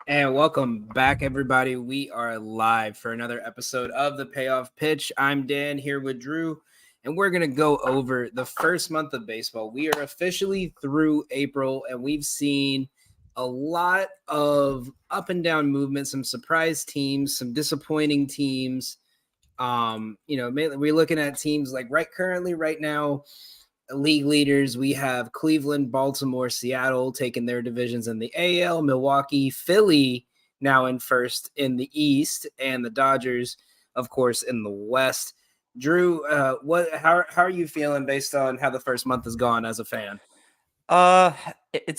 And welcome back, everybody. We are live for another episode of the Payoff Pitch. I'm Dan here with Drew, and we're going to go over the first month of baseball. We are officially through April, and we've seen a lot of up and down movement, some surprise teams, some disappointing teams. Mainly we're looking at teams like right now, league leaders. We have Cleveland, Baltimore, Seattle taking their divisions in the AL, Milwaukee, Philly now in first in the East, and the Dodgers, of course, in the West. Drew, how are you feeling based on how the first month has gone as a fan? Uh,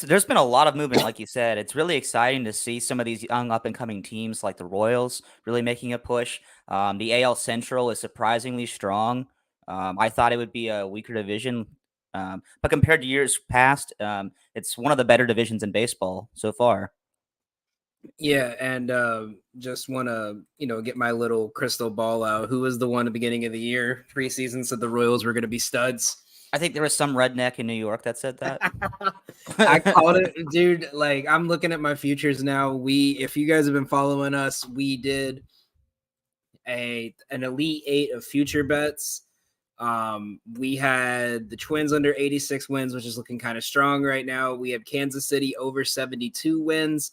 there's been a lot of movement, like you said. It's really exciting to see some of these young up and coming teams like the Royals really making a push. The AL Central is surprisingly strong. I thought it would be a weaker division, but compared to years past, it's one of the better divisions in baseball so far. Yeah, and just want to get my little crystal ball out. Who was the one at the beginning of the year preseason said the Royals were going to be studs? I think there was some redneck in New York that said that. I called it, dude. Like, I'm looking at my futures now. If you guys have been following us, we did an elite 8 of future bets. We had the Twins under 86 wins, which is looking kind of strong right now. We have Kansas City over 72 wins,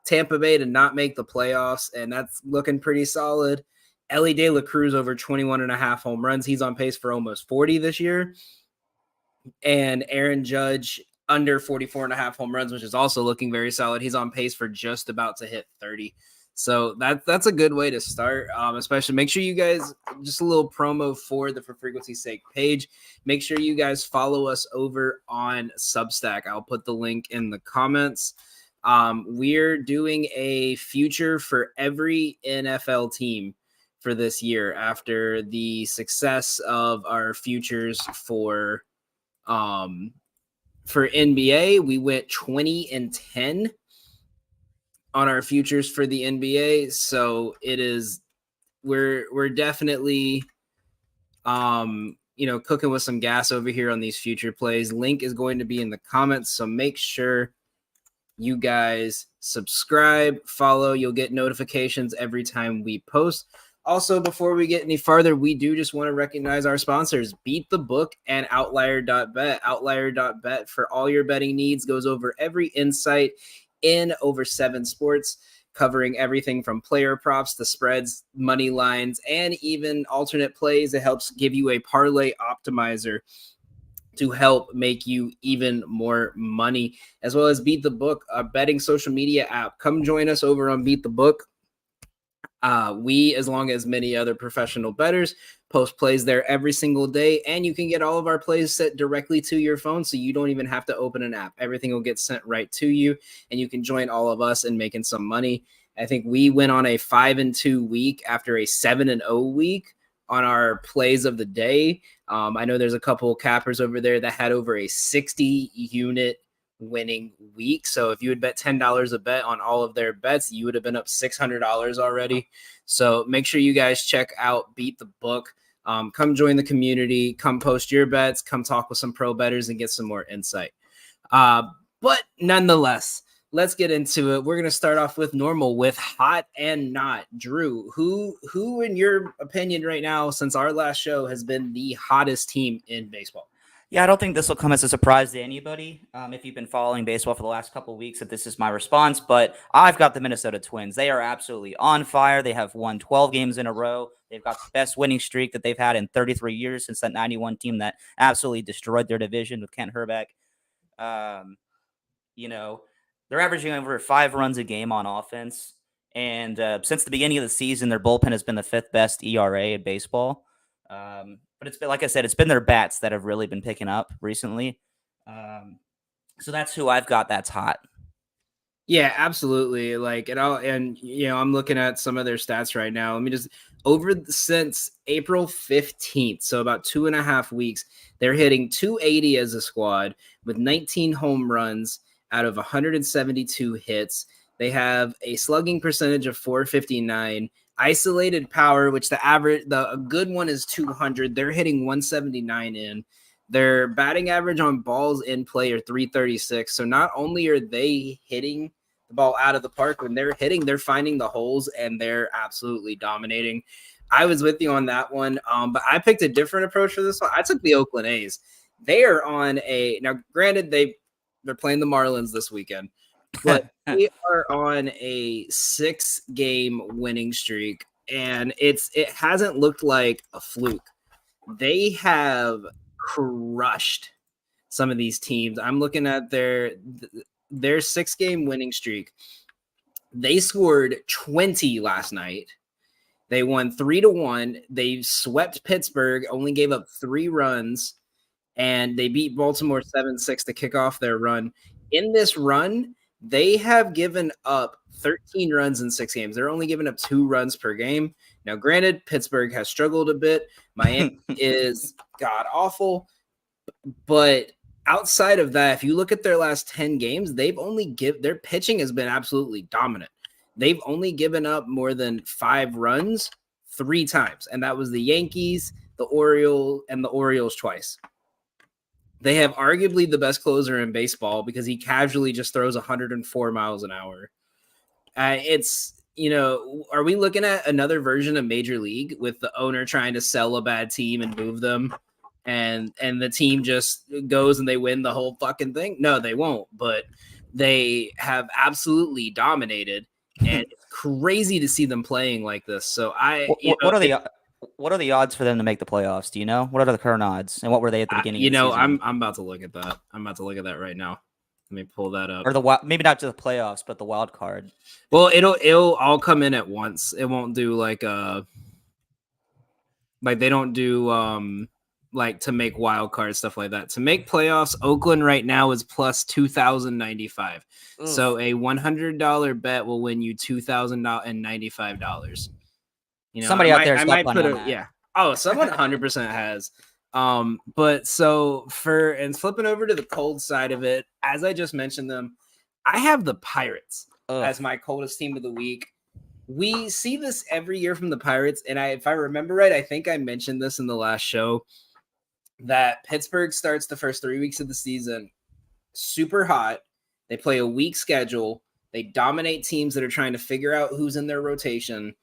Tampa Bay to not make the playoffs, and that's looking pretty solid. Ellie De La Cruz over 21 and a half home runs. He's on pace for almost 40 this year. And Aaron Judge under 44 and a half home runs, which is also looking very solid. He's on pace for just about to hit 30. So that's a good way to start. Especially make sure you guys, just a little promo for the For Frequency's Sake page. Make sure you guys follow us over on Substack. I'll put the link in the comments. We're doing a future for every NFL team for this year after the success of our futures for NBA. We went 20-10 on our futures for the NBA. So we're definitely cooking with some gas over here on these future plays. Link is going to be in the comments, so make sure you guys subscribe, follow. You'll get notifications every time we post. Also, before we get any farther, we do just want to recognize our sponsors, Beat the Book and Outlier.bet. Outlier.bet for all your betting needs goes over every insight in over 7 sports, covering everything from player props to spreads, money lines, and even alternate plays. It helps give you a parlay optimizer to help make you even more money, as well as Beat the Book, a betting social media app. Come join us over on Beat the Book. We, as long as many other professional bettors, post plays there every single day, and you can get all of our plays sent directly to your phone, so you don't even have to open an app. Everything will get sent right to you, and you can join all of us in making some money. I think we went on a 5-2 week after a 7-0 week on our plays of the day. I know there's a couple of cappers over there that had over a 60 unit winning week. So if you would bet $10 a bet on all of their bets, you would have been up $600 already. So make sure you guys check out Beat the Book. Come join the community, come post your bets, come talk with some pro bettors and get some more insight. But nonetheless, let's get into it. We're going to start off with normal, with hot and not. Drew, who in your opinion right now, since our last show, has been the hottest team in baseball? Yeah, I don't think this will come as a surprise to anybody if you've been following baseball for the last couple of weeks that this is my response, but I've got the Minnesota Twins. They are absolutely on fire. They have won 12 games in a row. They've got the best winning streak that they've had in 33 years since that 91 team that absolutely destroyed their division with Kent Herbeck. Um, they're averaging over 5 runs a game on offense. And since the beginning of the season, their bullpen has been the 5th best ERA in baseball. But it's been, like I said, it's been their bats that have really been picking up recently. So that's who I've got that's hot. Yeah, absolutely. I'm looking at some of their stats right now. Let me just since April 15th, so about 2.5 weeks, they're hitting 280 as a squad with 19 home runs out of 172 hits. They have a slugging percentage of 459, isolated power, which a good one is 200. They're hitting 179 in. Their batting average on balls in play are 336. So not only are they hitting the the ball out of the park. When they're hitting, they're finding the holes, and they're absolutely dominating. I was with you on that one, but I picked a different approach for this one. I took the Oakland A's. They are on now. Granted, they're playing the Marlins this weekend, but they are on a 6-game winning streak, and it hasn't looked like a fluke. They have crushed some of these teams. I'm looking at their 6-game winning streak. They scored 20 last night. They won 3-1. They swept Pittsburgh, only gave up 3 runs, and they beat Baltimore 7-6 to kick off their run. In this run, they have given up 13 runs in 6 games. They're only giving up 2 runs per game. Now, granted, Pittsburgh has struggled a bit. Miami is god awful. But outside of that, if you look at their last 10 games, their pitching has been absolutely dominant. They've only given up more than 5 runs 3 times, and that was the Yankees, the Orioles twice. They have arguably the best closer in baseball because he casually just throws 104 miles an hour. Are we looking at another version of Major League with the owner trying to sell a bad team and move them, and the team just goes and they win the whole fucking thing? No, they won't, but they have absolutely dominated. And it's crazy to see them playing like this. So what are the odds for them to make the playoffs? Do you know? What are the current odds? And what were they at the beginning of the season? I'm about to look at that. I'm about to look at that right now. Let me pull that up. Or maybe not to the playoffs, but the wild card. Well, it'll all come in at once. It won't do like they don't do like to make wild card stuff like that. To make playoffs, Oakland right now is plus 2,095. So a $100 bet will win you $2,095. Somebody out there is up on that. Yeah. Oh, someone 100% has. But so flipping over to the cold side of it, as I just mentioned them, I have the Pirates as my coldest team of the week. We see this every year from the Pirates, and if I remember right, I think I mentioned this in the last show, that Pittsburgh starts the first 3 weeks of the season super hot. They play a weak schedule. They dominate teams that are trying to figure out who's in their rotation.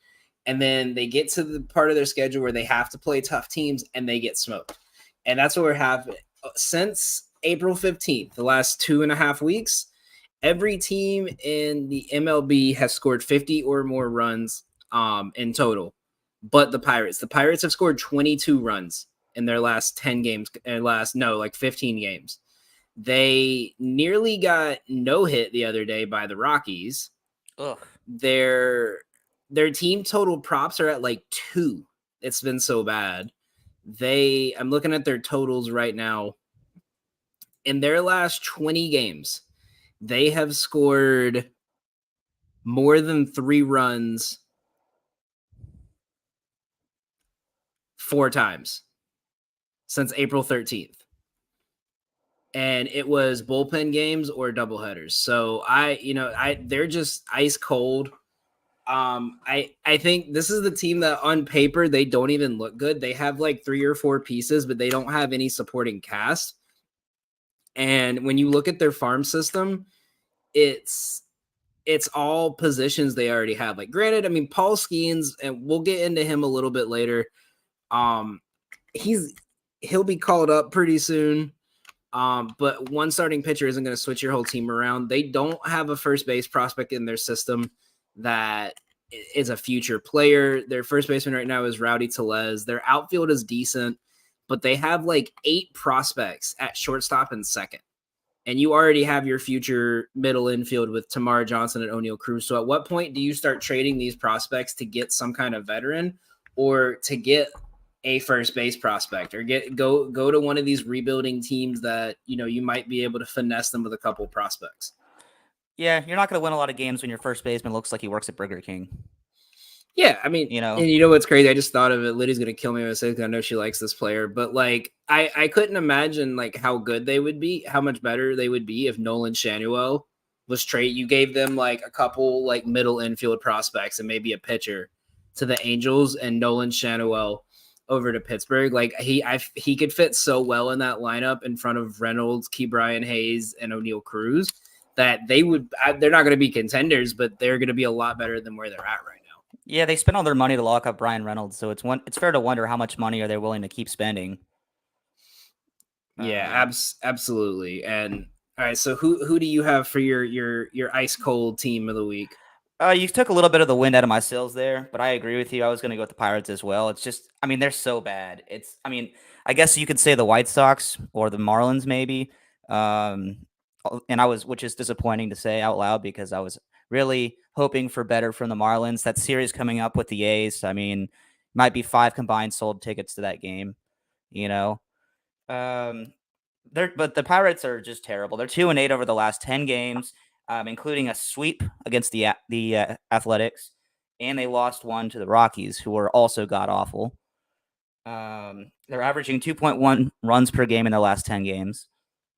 And then they get to the part of their schedule where they have to play tough teams and they get smoked. And that's what we're having since April 15th, the last 2.5 weeks. Every team in the MLB has scored 50 or more runs in total. But the Pirates have scored 22 runs in their last 10 games, 15 games. They nearly got no hit the other day by the Rockies. Ugh. Their team total props are at like 2. It's been so bad. I'm looking at their totals right now. In their last 20 games, they have scored more than 3 runs 4 times since April 13th. And it was bullpen games or doubleheaders. So they're just ice cold. I think this is the team that on paper, they don't even look good. They have like 3 or 4 pieces, but they don't have any supporting cast. And when you look at their farm system, it's all positions they already have. Like, granted, I mean, Paul Skeens, and we'll get into him a little bit later. He'll be called up pretty soon. But one starting pitcher isn't going to switch your whole team around. They don't have a first base prospect in their system that is a future player. Their first baseman right now is Rowdy Tellez. Their outfield is decent, but they have like 8 prospects at shortstop and second. And you already have your future middle infield with Tamara Johnson and O'Neal Cruz. So at what point do you start trading these prospects to get some kind of veteran or to get a first base prospect or go to one of these rebuilding teams that, you might be able to finesse them with a couple prospects? Yeah, you're not going to win a lot of games when your first baseman looks like he works at Burger King. Yeah, I mean, and you know what's crazy? I just thought of it. Lydia's gonna kill me when I say because I know she likes this player, but like, I couldn't imagine like how good they would be, how much better they would be if Nolan Shanuel was traded. You gave them like a couple like middle infield prospects and maybe a pitcher to the Angels, and Nolan Shanuel over to Pittsburgh. Like he could fit so well in that lineup in front of Reynolds, Key Brian Hayes, and O'Neal Cruz. that they're not going to be contenders, but they're going to be a lot better than where they're at right now. Yeah, they spent all their money to lock up Brian Reynolds, so it's fair to wonder how much money are they willing to keep spending. Yeah, Um, absolutely. And all right, so who do you have for your ice cold team of the week? You took a little bit of the wind out of my sails there, but I agree with you. I was going to go with the Pirates as well. It's just, I mean, they're so bad. I guess you could say the White Sox or the Marlins maybe. Um, which is disappointing to say out loud because I was really hoping for better from the Marlins. That series coming up with the A's, I mean, might be 5 combined sold tickets to that game, you know. Um, but the Pirates are just terrible. They're 2-8 over the last 10 games, including a sweep against the Athletics, and they lost one to the Rockies, who are also god awful. They're averaging 2.1 runs per game in their last 10 games,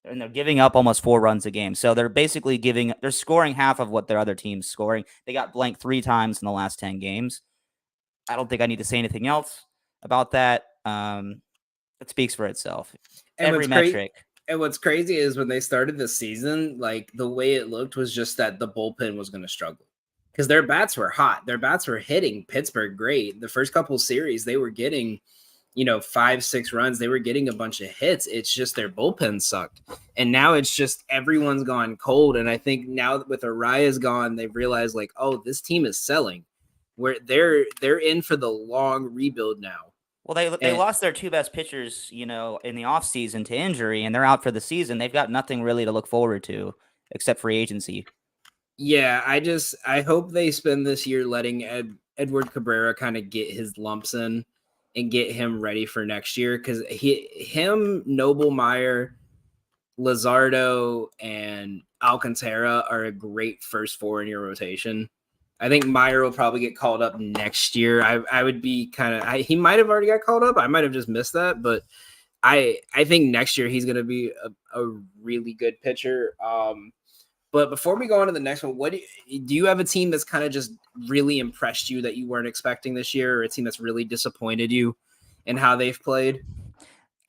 and they're giving up almost 4 runs a game. So they're basically they're scoring half of what their other team's scoring. They got blanked 3 times in the last 10 games. I don't think I need to say anything else about that. It speaks for itself. And Every metric. And what's crazy is when they started the season, like the way it looked was just that the bullpen was going to struggle because their bats were hot. Their bats were hitting Pittsburgh great. The first couple series, they were getting, 5-6 runs. They were getting a bunch of hits. It's just their bullpen sucked. And now it's just everyone's gone cold. And I think now with Araya's gone, they've realized like, oh, this team is selling. Where they're in for the long rebuild now. Well, they lost their 2 best pitchers, in the offseason to injury, and they're out for the season. They've got nothing really to look forward to except free agency. Yeah, I hope they spend this year letting Edward Cabrera kind of get his lumps in and get him ready for next year because Noblemeyer, Luzardo, and Alcantara are a great first 4 in your rotation. I think Meyer will probably get called up next year. I would be he might have already got called up. I might have just missed that, but I think next year he's going to be a really good pitcher. But before we go on to the next one, do you have a team that's kind of just really impressed you that you weren't expecting this year, or a team that's really disappointed you in how they've played?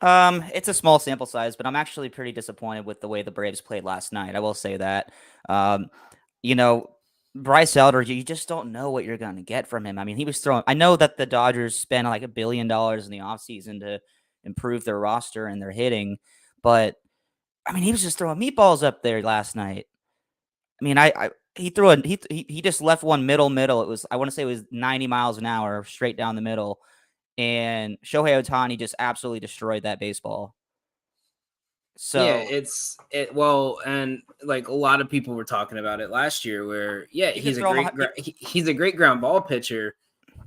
It's a small sample size, but I'm actually pretty disappointed with the way the Braves played last night. I will say that. Um, you know, Bryce Elder, you just don't know what you're going to get from him. I mean, he was throwing. I know that the Dodgers spent like $1 billion in the offseason to improve their roster and their hitting, but I mean, he was just throwing meatballs up there last night. I mean, he threw he just left one middle. It was, I want to say it was 90 miles an hour straight down the middle, and Shohei Ohtani just absolutely destroyed that baseball. Yeah, So well, and like a lot of people were talking about it last year where he's a great ground ball pitcher,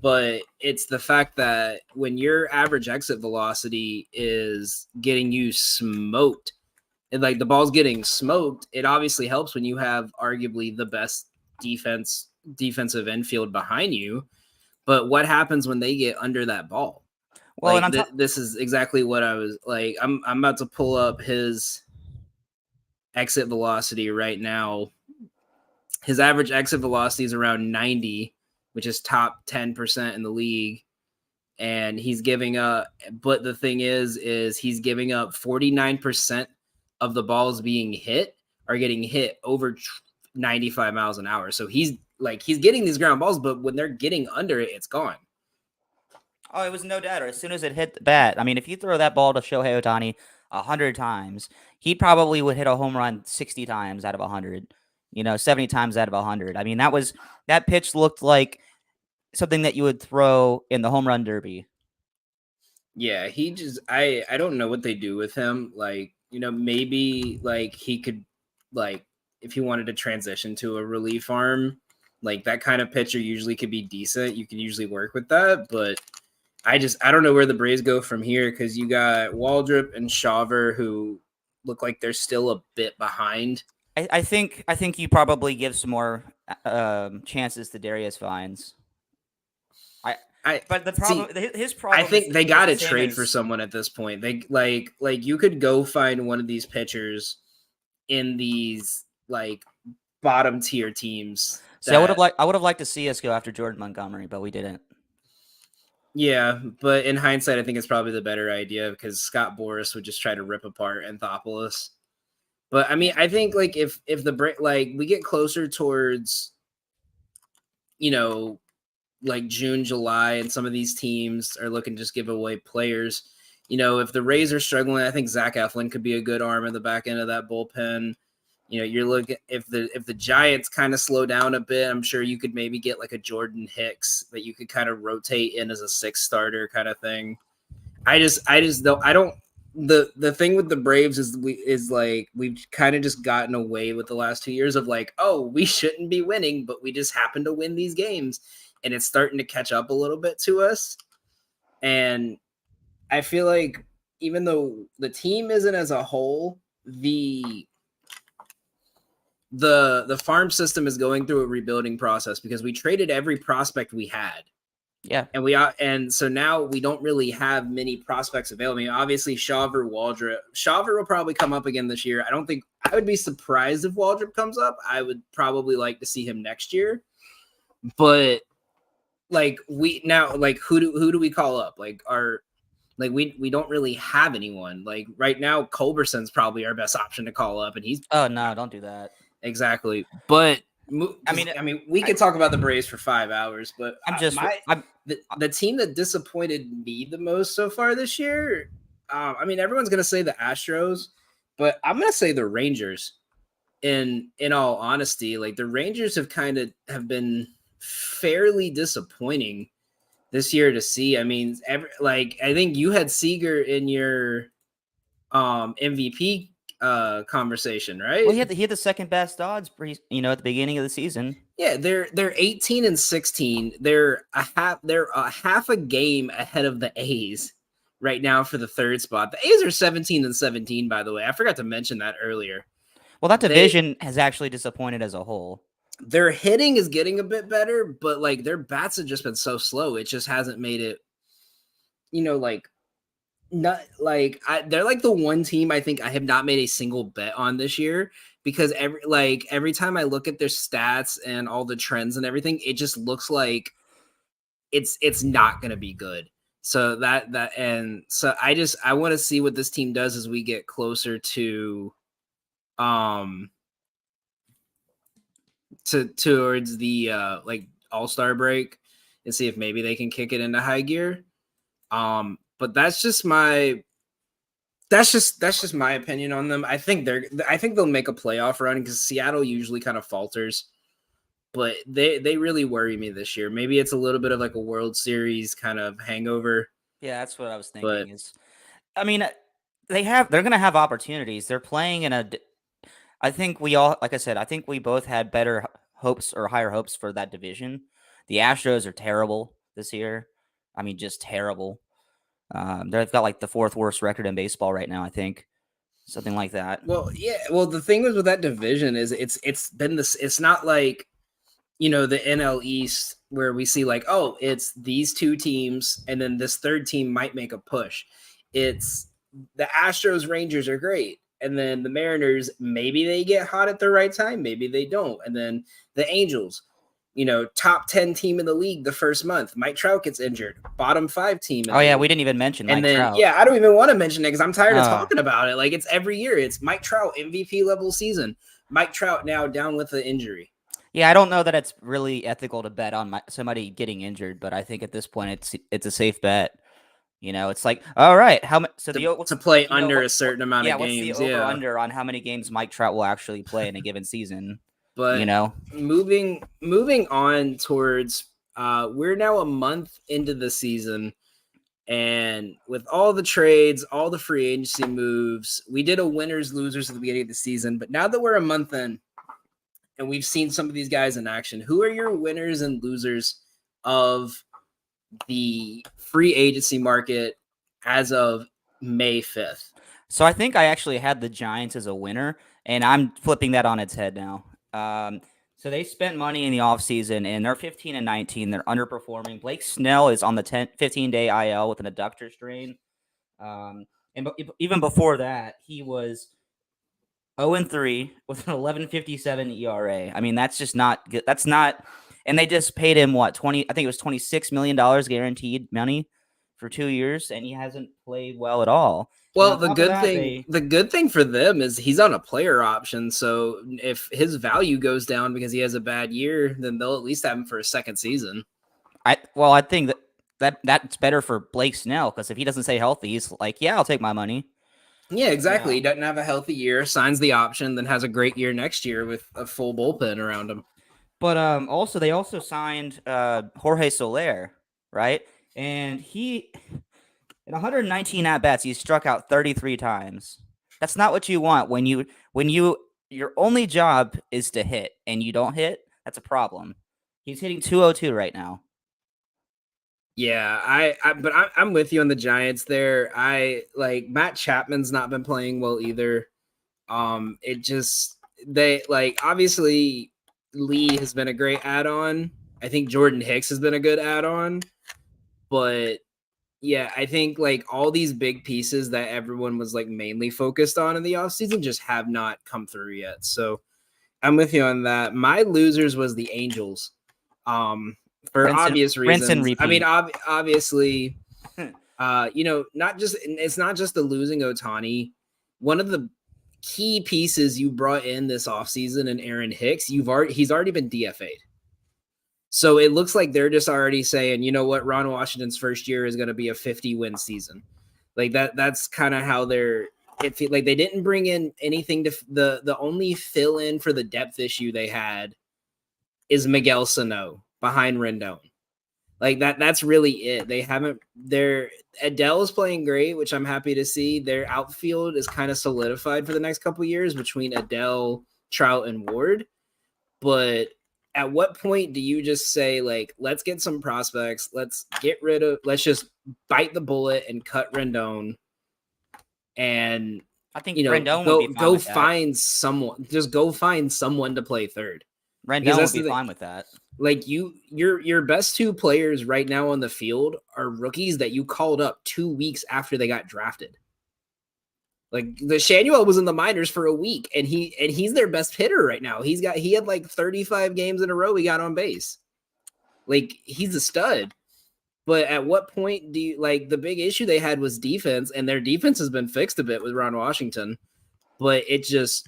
but it's the fact that when your average exit velocity is getting you smoked, and like the ball's getting smoked, it obviously helps when you have arguably the best defensive infield behind you. But what happens when they get under that ball? well, Like this is exactly what I was like. I'm about to pull up his exit velocity right now. His average exit velocity is around 90, which is top 10% in the league. And he's giving up, but the thing is he's giving up 49% of the balls being hit are getting hit over 95 miles an hour. So he's getting these ground balls, but when they're getting under it, it's gone. Oh, it was no doubt. As soon as it hit the bat, I mean, if you throw that ball to Shohei Ohtani 100 times, he probably would hit a home run 60 times out of 100. 70 times out of 100. I mean, that pitch looked like something that you would throw in the home run derby. Yeah, he just I don't know what they do with him. Like, maybe like he could, like, if he wanted to transition to a relief arm, like that kind of pitcher usually could be decent. You can usually work with that, but I don't know where the Braves go from here because you got Waldrop and Shaver who look like they're still a bit behind. I think you probably give some more chances to Darius Vines. But the problem, his problem. I think they got to trade for someone at this point. They like you could go find one of these pitchers in these like bottom tier teams. See, I would have liked to see us go after Jordan Montgomery, but we didn't. Yeah, but in hindsight, I think it's probably the better idea because Scott Boras would just try to rip apart Anthopoulos. But I mean, I think like if the break like we get closer towards, you know, like June, July, and some of these teams are looking to just give away players. You know, if the Rays are struggling, I think Zach Eflin could be a good arm at the back end of that bullpen. You know, you're looking if the Giants kind of slow down a bit, I'm sure you could maybe get like a Jordan Hicks that you could kind of rotate in as a sixth starter kind of thing. I just don't. I don't. The thing with the Braves is like we've kind of just gotten away with the last 2 years of like, oh, we shouldn't be winning, but we just happen to win these games, and it's starting to catch up a little bit to us. And I feel like even though the team isn't as a whole, the farm system is going through a rebuilding process because we traded every prospect we had. Yeah. And so now we don't really have many prospects available. I mean, obviously Shawver, Waldrop. Shawver will probably come up again this year. I would be surprised if Waldrop comes up. I would probably like to see him next year. But like who do we call up? Like we don't really have anyone. Like right now, Culberson's probably our best option to call up, and he's Oh no, don't do that. exactly. But I mean, we could talk about the Braves for 5 hours, but the team that disappointed me the most so far this year. I mean, everyone's gonna say the Astros, but I'm gonna say the Rangers. In all honesty, like the Rangers have been fairly disappointing this year to see. I mean, I think you had Seager in your MVP conversation, right? Well, he had the second best odds, at the beginning of the season. Yeah, they're 18 and 16. They're a half a game ahead of the A's right now for the third spot. The A's are 17 and 17, by the way. I forgot to mention that earlier. Well, that division has actually disappointed as a whole. Their hitting is getting a bit better, but like their bats have just been so slow. It just hasn't made it, like not like they're like the one team I think I have not made a single bet on this year because every time I look at their stats and all the trends and everything, it just looks like it's not going to be good. So I want to see what this team does as we get closer to towards the like all-star break and see if maybe they can kick it into high gear. But that's just my opinion on them. I think they'll make a playoff run because Seattle usually kind of falters, but they really worry me this year. Maybe it's a little bit of like a World Series kind of hangover. Yeah, that's what I was thinking. I mean, they're going to have opportunities. They're playing in a. I think like I said, I think we both had better hopes or higher hopes for that division. The Astros are terrible this year. I mean, just terrible. They've got like the fourth worst record in baseball right now, I think, something like that. Well, yeah. Well, the thing with that division is it's been this. It's not like the NL East where we see like, oh, it's these two teams and then this third team might make a push. It's the Astros, Rangers are great. And then the Mariners, maybe they get hot at the right time, maybe they don't. And then the Angels, top 10 team in the league the first month. Mike Trout gets injured. Bottom 5 team. Oh, yeah, we didn't even mention Mike Trout. Yeah, I don't even want to mention it because I'm tired of talking about it. Like, it's every year. It's Mike Trout, MVP level season. Mike Trout now down with the injury. Yeah, I don't know that it's really ethical to bet on somebody getting injured, but I think at this point it's a safe bet. It's like, all right, how much to play under a certain amount of games? What's the over under on how many games Mike Trout will actually play in a given season? But moving on towards we're now a month into the season, and with all the trades, all the free agency moves, we did a winners losers at the beginning of the season. But now that we're a month in, and we've seen some of these guys in action, who are your winners and losers of the free agency market as of May 5th? So I think I actually had the Giants as a winner, and I'm flipping that on its head now. So they spent money in the offseason, and they're 15 and 19. They're underperforming. Blake Snell is on the 15-day IL with an adductor strain. And even before that, he was 0-3 with an 11.57 ERA. I mean, that's just not good. That's not. And they just paid him I think it was $26 million guaranteed money for 2 years, and he hasn't played well at all. And Well, on top of that, they the good thing for them is he's on a player option. So if his value goes down because he has a bad year, then they'll at least have him for a second season. I think that's better for Blake Snell because if he doesn't stay healthy, he's like, yeah, I'll take my money. Yeah, exactly. Yeah. He doesn't have a healthy year, signs the option, then has a great year next year with a full bullpen around him. But also they also signed Jorge Soler, right? And he in 119 at bats, he struck out 33 times. That's not what you want when your only job is to hit and you don't hit. That's a problem. He's hitting 202 right now. Yeah, I'm with you on the Giants there. I like Matt Chapman's not been playing well either. It just they like obviously Lee has been a great add-on. I think Jordan Hicks has been a good add-on, but yeah, I think like all these big pieces that everyone was like mainly focused on in the offseason just have not come through yet. So I'm with you on that. My losers was the Angels. For obvious rinse and reasons. I mean, repeat. obviously, not just it's not just the losing Otani. One of the key pieces you brought in this offseason in Aaron Hicks, he's already been DFA'd. So it looks like they're just already saying, you know what, Ron Washington's first year is going to be a 50-win season. Like that's kind of how they're like they didn't bring in anything to the only fill in for the depth issue they had is Miguel Sano behind Rendon. Like that's really it. They haven't Adele is playing great, which I'm happy to see. Their outfield is kind of solidified for the next couple of years between Adele, Trout, and Ward. But at what point do you just say, like, let's get some prospects, let's just bite the bullet and cut Rendon, and I think Rendon would be fine go with that. find someone, just go find someone to play third. Rendon would be fine with that. Like your best two players right now on the field are rookies that you called up 2 weeks after they got drafted. Like the Shanuel was in the minors for a week, and he's their best hitter right now. He had like 35 games in a row he got on base. Like he's a stud. But at what point do you like the big issue they had was defense, and their defense has been fixed a bit with Ron Washington, but it just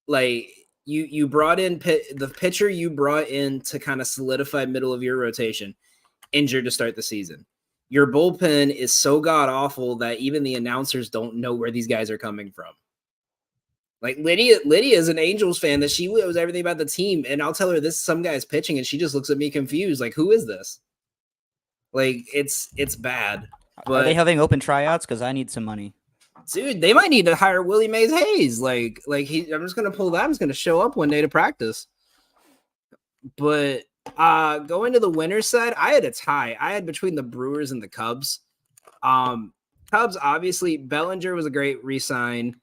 like you brought in the pitcher you brought in to kind of solidify middle of your rotation, injured to start the season. Your bullpen is so god awful that even the announcers don't know where these guys are coming from. Like Lydia is an Angels fan that she knows everything about the team, and I'll tell her this some guy's pitching, and she just looks at me confused, like, who is this? Like it's bad. But are they having open tryouts? Because I need some money. Dude, they might need to hire Willie Mays Hayes. I'm just gonna pull that. I'm just gonna show up one day to practice. But going to the winner's side, I had a tie. I had between the Brewers and the Cubs. Cubs, obviously, Bellinger was a great re-sign,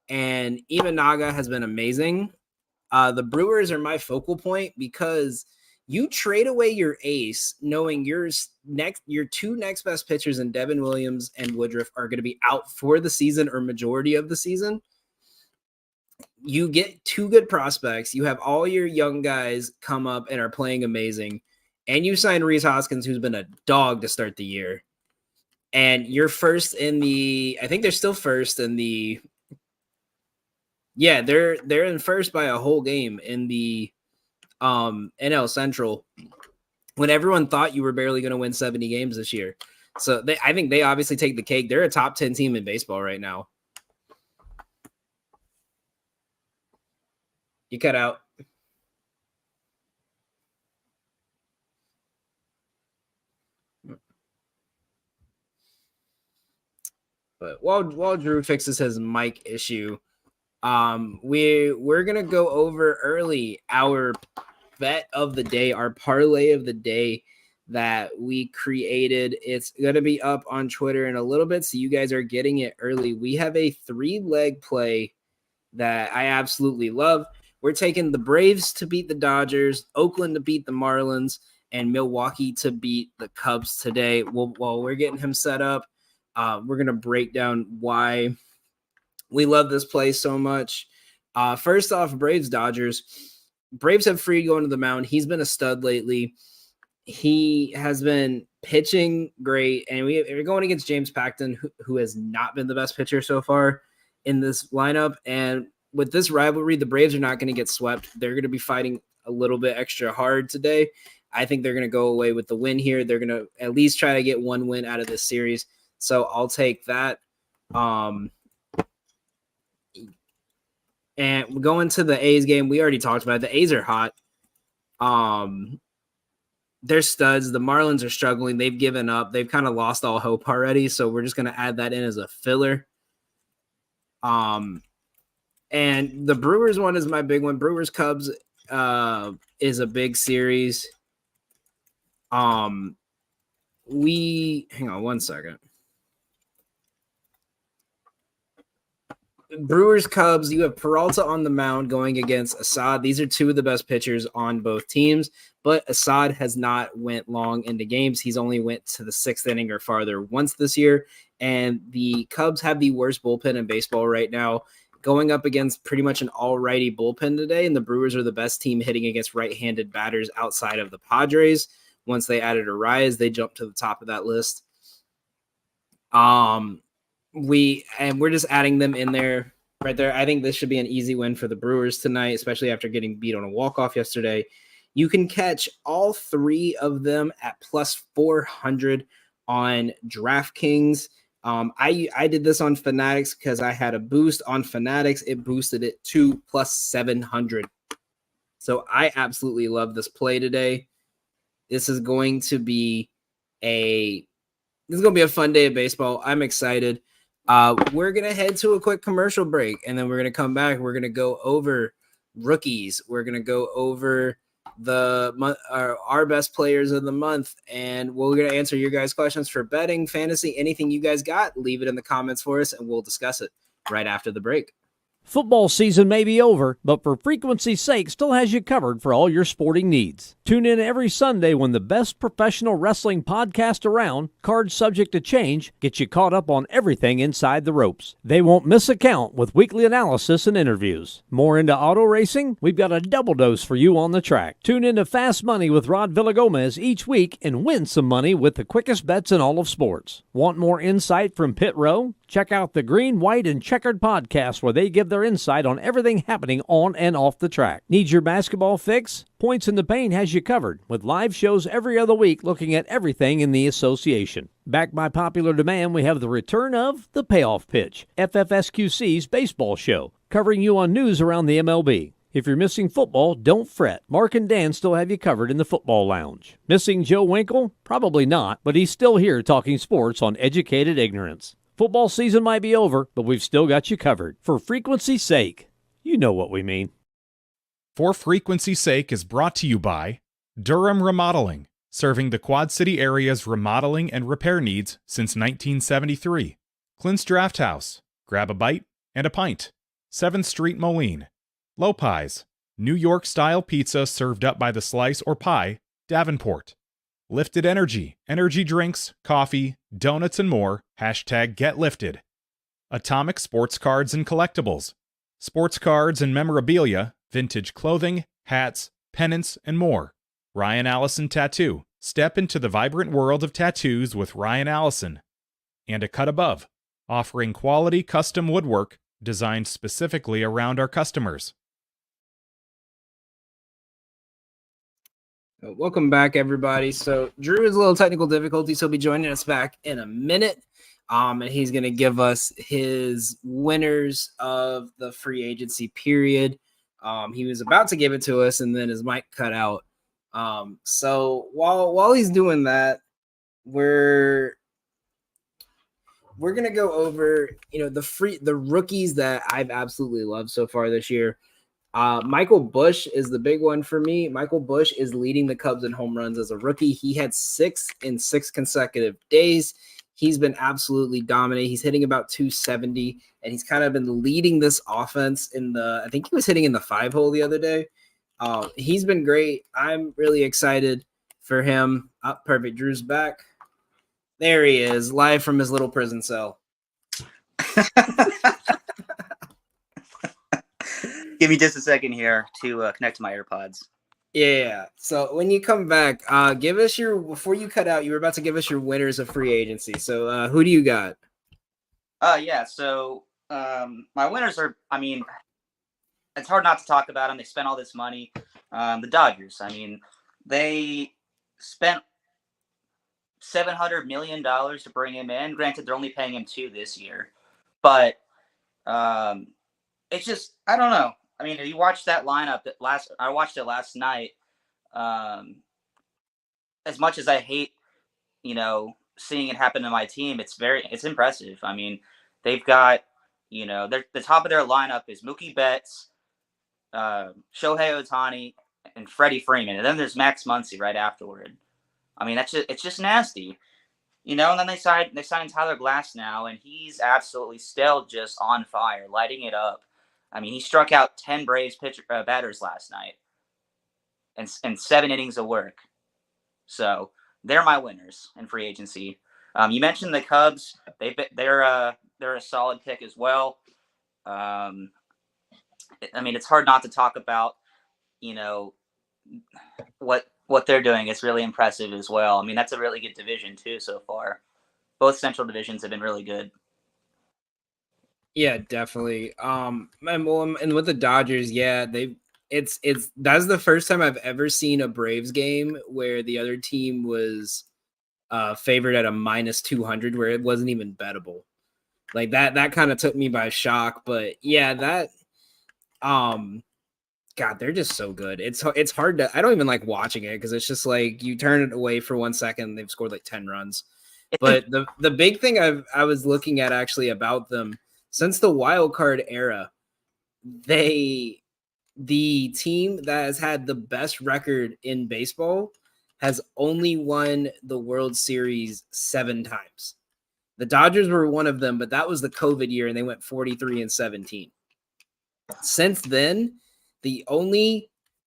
and Imanaga has been amazing. The Brewers are my focal point because you trade away your ace, knowing your two next best pitchers in Devin Williams and Woodruff are going to be out for the season or majority of the season. You get two good prospects. You have all your young guys come up and are playing amazing. And you sign Rhys Hoskins, who's been a dog to start the year. And you're first in I think they're still first in they're in first by a whole game in the NL Central when everyone thought you were barely going to win 70 games this year. So I think they obviously take the cake. They're a top 10 team in baseball right now. You cut out. But while Drew fixes his mic issue, we're gonna go over early our bet of the day, our parlay of the day that we created. It's gonna be up on Twitter in a little bit, so you guys are getting it early. We have a 3-leg play that I absolutely love. We're taking the Braves to beat the Dodgers, Oakland to beat the Marlins, and Milwaukee to beat the Cubs today. While we're getting him set up, we're gonna break down why we love this play so much. First off, Braves Dodgers. Braves have Fried going to the mound. He's been a stud lately. He has been pitching great, and we're going against James Paxton, who has not been the best pitcher so far in this lineup. And with this rivalry, the Braves are not going to get swept. They're going to be fighting a little bit extra hard today. I think they're going to go away with the win here. They're going to at least try to get one win out of this series. So I'll take that. And we're going to the A's game. We already talked about it. The A's are hot. They're studs. The Marlins are struggling. They've given up. They've kind of lost all hope already. So we're just going to add that in as a filler. And the Brewers one is my big one. Brewers Cubs is a big series. Hang on one second. Brewers Cubs, you have Peralta on the mound going against Assad. These are two of the best pitchers on both teams, but Assad has not went long into games. He's only went to the 6th inning or farther once this year, and the Cubs have the worst bullpen in baseball right now, going up against pretty much an all-righty bullpen today, and the Brewers are the best team hitting against right-handed batters outside of the Padres. Once they added Arias, they jumped to the top of that list. We're just adding them in there right there. I think this should be an easy win for the Brewers tonight, especially after getting beat on a walk-off yesterday. You can catch all three of them at plus 400 on DraftKings. I did this on Fanatics because I had a boost on Fanatics. It boosted it to plus 700. So I absolutely love this play today. This is going to be a fun day of baseball. I'm excited. We're going to head to a quick commercial break, and then we're going to come back. We're going to go over rookies. We're going to go over our best players of the month, and we're going to answer your guys' questions for betting, fantasy, anything you guys got. Leave it in the comments for us, and we'll discuss it right after the break. Football season may be over, but for frequency's sake, still has you covered for all your sporting needs. Tune in every Sunday when the best professional wrestling podcast around, Cards Subject to Change, gets you caught up on everything inside the ropes. They won't miss a count with weekly analysis and interviews. More into auto racing? We've got a double dose for you on the track. Tune in to Fast Money with Rod Villagomez each week and win some money with the quickest bets in all of sports. Want more insight from Pit Row? Check out the Green, White, and Checkered podcast where they give their insight on everything happening on and off the track. Need your basketball fix? Points in the Paint has you covered with live shows every other week looking at everything in the association. Backed by popular demand, we have the return of The Payoff Pitch, FFSQC's baseball show, covering you on news around the MLB. If you're missing football, don't fret. Mark and Dan still have you covered in the football lounge. Missing Joe Winkle? Probably not, but he's still here talking sports on Educated Ignorance. Football season might be over, but we've still got you covered. For frequency's sake, you know what we mean. For Frequency's Sake is brought to you by Durham Remodeling, serving the Quad City area's remodeling and repair needs since 1973. Clint's Draft House, grab a bite and a pint. 7th Street Moline. Low Pies, New York-style pizza served up by the slice or pie, Davenport. Lifted Energy, energy drinks, coffee, donuts, and more. #GetLifted. Atomic Sports Cards and Collectibles. Sports cards and memorabilia, vintage clothing, hats, pennants, and more. Ryan Allison Tattoo. Step into the vibrant world of tattoos with Ryan Allison. And A Cut Above, offering quality custom woodwork designed specifically around our customers. Welcome back, everybody. So Drew has a little technical difficulties. He'll be joining us back in a minute. And he's going to give us his winners of the free agency period. He was about to give it to us, and then his mic cut out. So while he's doing that, we're going to go over, the rookies that I've absolutely loved so far this year. Michael Busch is the big one for me. Michael Busch is leading the Cubs in home runs as a rookie. He had 6 in 6 consecutive days. He's been absolutely dominant. He's hitting about 270, and he's kind of been leading this offense I think he was hitting in the 5 hole the other day. He's been great. I'm really excited for him. Perfect. Drew's back. There he is, live from his little prison cell. Give me just a second here to connect to my AirPods. Yeah. So when you come back, give us your before you cut out. You were about to give us your winners of free agency. So who do you got? Yeah. So my winners are. I mean, it's hard not to talk about them. They spent all this money. The Dodgers. I mean, they spent $700 million to bring him in. Granted, they're only paying him 2 this year, but um, it's just I don't know. I mean, you watched that lineup I watched it last night. Um, as much as I hate, seeing it happen to my team, it's impressive. I mean, they've got, the top of their lineup is Mookie Betts, Shohei Ohtani, and Freddie Freeman, and then there's Max Muncy right afterward. I mean, it's just nasty, And then they signed Tyler Glass now, and he's absolutely still just on fire, lighting it up. I mean, he struck out 10 Braves batters last night, and 7 innings of work. So they're my winners in free agency. You mentioned the Cubs; they're a solid pick as well. I mean, it's hard not to talk about, what they're doing. It's really impressive as well. I mean, that's a really good division too so far. Both Central divisions have been really good. Yeah, definitely. And with the Dodgers, yeah, it's that's the first time I've ever seen a Braves game where the other team was favored at a -200, where it wasn't even bettable. Like that kind of took me by shock. But yeah, that God, they're just so good. It's hard to. I don't even like watching it because it's just like you turn it away for 1 second, they've scored like 10 runs. But the big thing I was looking at actually about them since the wild card era, the team that has had the best record in baseball has only won the World Series 7 times. The Dodgers were one of them, but that was the COVID year and they went 43-17. Since then, in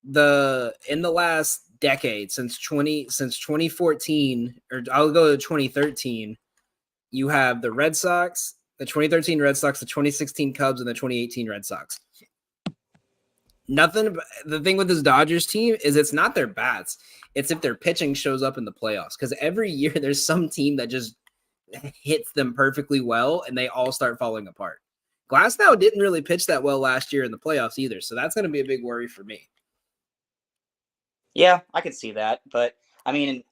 the last decade, since 2014, or I'll go to 2013, you have the Red Sox, the 2013 Red Sox, the 2016 Cubs, and the 2018 Red Sox. The thing with this Dodgers team is it's not their bats. It's if their pitching shows up in the playoffs. Because every year there's some team that just hits them perfectly well and they all start falling apart. Glasnow didn't really pitch that well last year in the playoffs either. So that's going to be a big worry for me. Yeah, I can see that. But, I mean,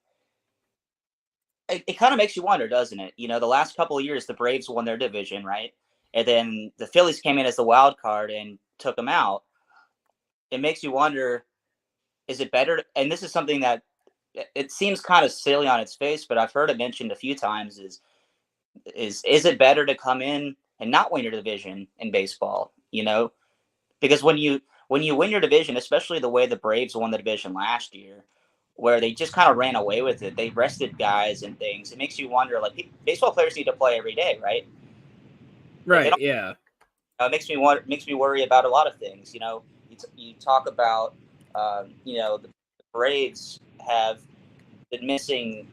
it kind of makes you wonder, doesn't it? The last couple of years, the Braves won their division, right? And then the Phillies came in as the wild card and took them out. It makes you wonder, is it better? And this is something that it seems kind of silly on its face, but I've heard it mentioned a few times is it better to come in and not win your division in baseball, Because when you win your division, especially the way the Braves won the division last year, where they just kind of ran away with it, they rested guys and things. It makes you wonder, like, baseball players need to play every day, right? Right. Yeah. It makes me worry about a lot of things. You talk about, the Braves have been missing,